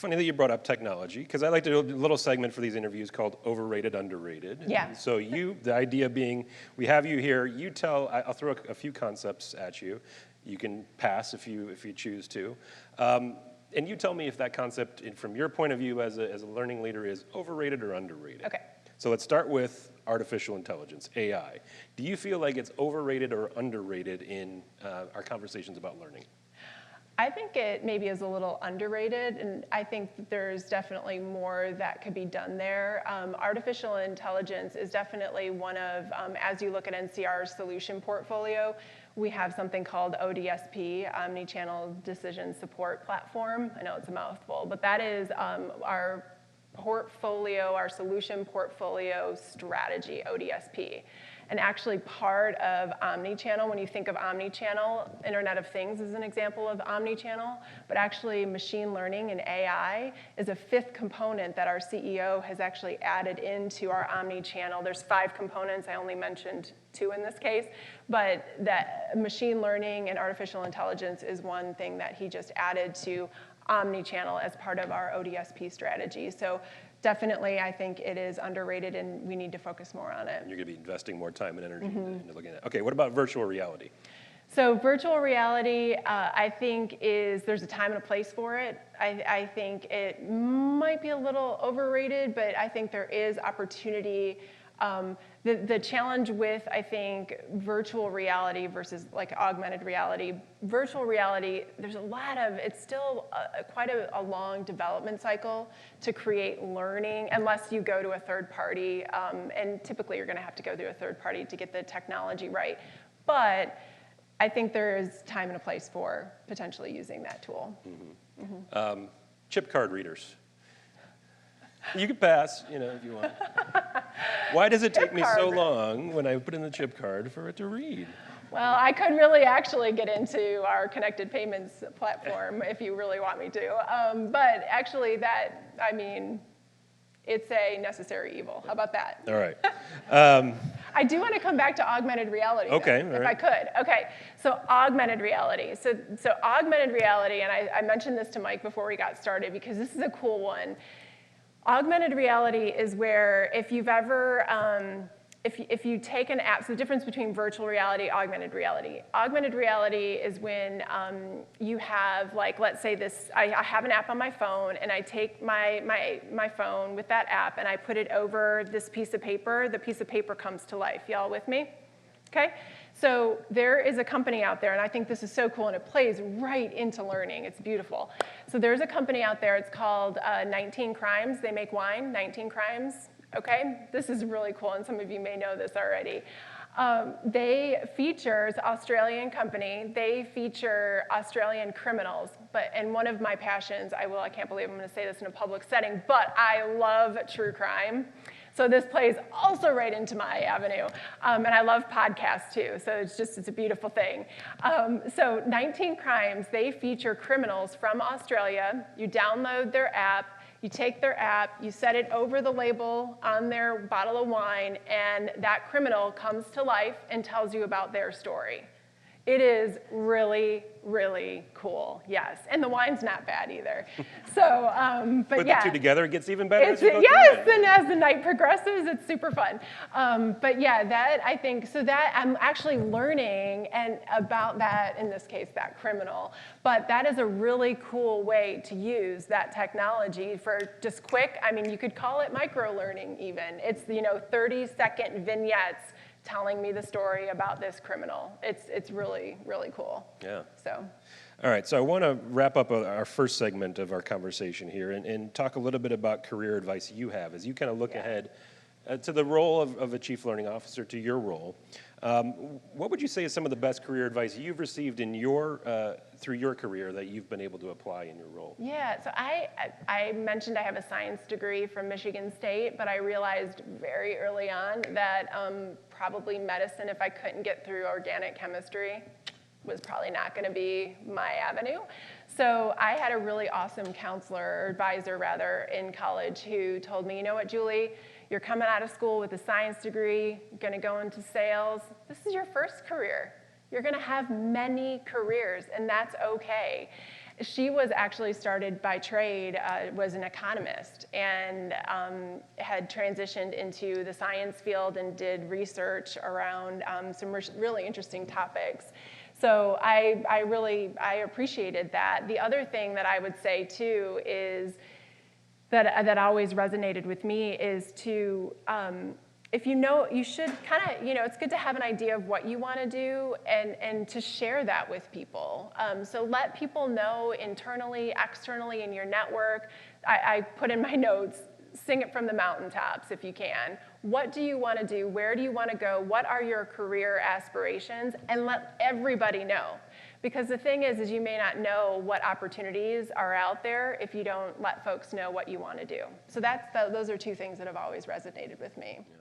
funny that you brought up technology, because I like to do a little segment for these interviews called Overrated, Underrated. Yeah. So the idea being, we have you here, I'll throw a few concepts at you. You can pass if you choose to. And you tell me if that concept, from your point of view as a learning leader, is overrated or underrated. Okay. So let's start with artificial intelligence, AI. Do you feel like it's overrated or underrated in our conversations about learning? I think it maybe is a little underrated, and I think that there's definitely more that could be done there. Artificial intelligence is definitely one of, as you look at NCR's solution portfolio, we have something called ODSP, Omnichannel Decision Support Platform. I know it's a mouthful, but that is our portfolio, our solution portfolio strategy, ODSP. And actually part of omnichannel, when you think of omnichannel, Internet of Things is an example of omnichannel, but actually machine learning and AI is a fifth component that our CEO has actually added into our omnichannel. There's 5 components, I only mentioned 2 in this case, but that machine learning and artificial intelligence is one thing that he just added to omnichannel as part of our ODSP strategy. So definitely, I think it is underrated, and we need to focus more on it. And you're going to be investing more time and energy into looking at it. Okay, what about virtual reality? So virtual reality, I think there's a time and a place for it. I think it might be a little overrated, but I think there is opportunity. The challenge with, I think, virtual reality versus like augmented reality, virtual reality, it's still quite a long development cycle to create learning unless you go to a third party, and typically you're gonna have to go to a third party to get the technology right. But I think there is time and a place for potentially using that tool. Chip card readers. You can pass, if you want. Why does it take me so long when I put in the chip card for it to read? Well, I could really actually get into our connected payments platform if you really want me to. But actually it's a necessary evil. How about that? All right. I do want to come back to augmented reality, okay, though, if I could. Okay, so augmented reality. So augmented reality, and I mentioned this to Mike before we got started because this is a cool one. Augmented reality is where if you've ever, if you take an app, so the difference between virtual reality, augmented reality. Augmented reality is when you have, like, let's say this, I have an app on my phone, and I take my phone with that app, and I put it over this piece of paper. The piece of paper comes to life. Y'all with me? Okay? So there is a company out there, and I think this is so cool, and it plays right into learning. It's beautiful. So there's a company out there. It's called 19 Crimes. They make wine, 19 Crimes. Okay? This is really cool, and some of you may know this already. It's an Australian company. They feature Australian criminals. And one of my passions, I can't believe I'm going to say this in a public setting, but I love true crime. So this plays also right into my avenue. And I love podcasts too, so it's a beautiful thing. So 19 Crimes, they feature criminals from Australia. You download their app, you take their app, you set it over the label on their bottle of wine, and that criminal comes to life and tells you about their story. It is really, really cool, yes. And the wine's not bad either. So, but Put yeah. the 2 together, it gets even better as you go yes, through it. And as the night progresses, it's super fun. But yeah, that I think, so that I'm actually learning about that, in this case, that criminal. But that is a really cool way to use that technology for just quick, you could call it micro-learning even. It's, 30-second vignettes telling me the story about this criminal. It's really, really cool. Yeah. So. All right, so I want to wrap up our first segment of our conversation here and talk a little bit about career advice you have as you kind of look ahead to the role of a chief learning officer, to your role. What would you say is some of the best career advice you've received in through your career that you've been able to apply in your role? Yeah, so I mentioned I have a science degree from Michigan State, but I realized very early on that probably medicine, if I couldn't get through organic chemistry, was probably not going to be my avenue. So I had a really awesome counselor, or advisor rather, in college who told me, you know what, Julie, you're coming out of school with a science degree, you're going to go into sales. This is your first career. You're going to have many careers, and that's okay. She was actually started by trade, was an economist, and had transitioned into the science field and did research around some really interesting topics. So I appreciated that. The other thing that I would say too is that always resonated with me is to, if you know, you should kind of, it's good to have an idea of what you want to do and to share that with people. So let people know internally, externally in your network. I put in my notes, sing it from the mountaintops if you can. What do you want to do? Where do you want to go? What are your career aspirations? And let everybody know. Because the thing is you may not know what opportunities are out there if you don't let folks know what you want to do. So those are two things that have always resonated with me. Yeah.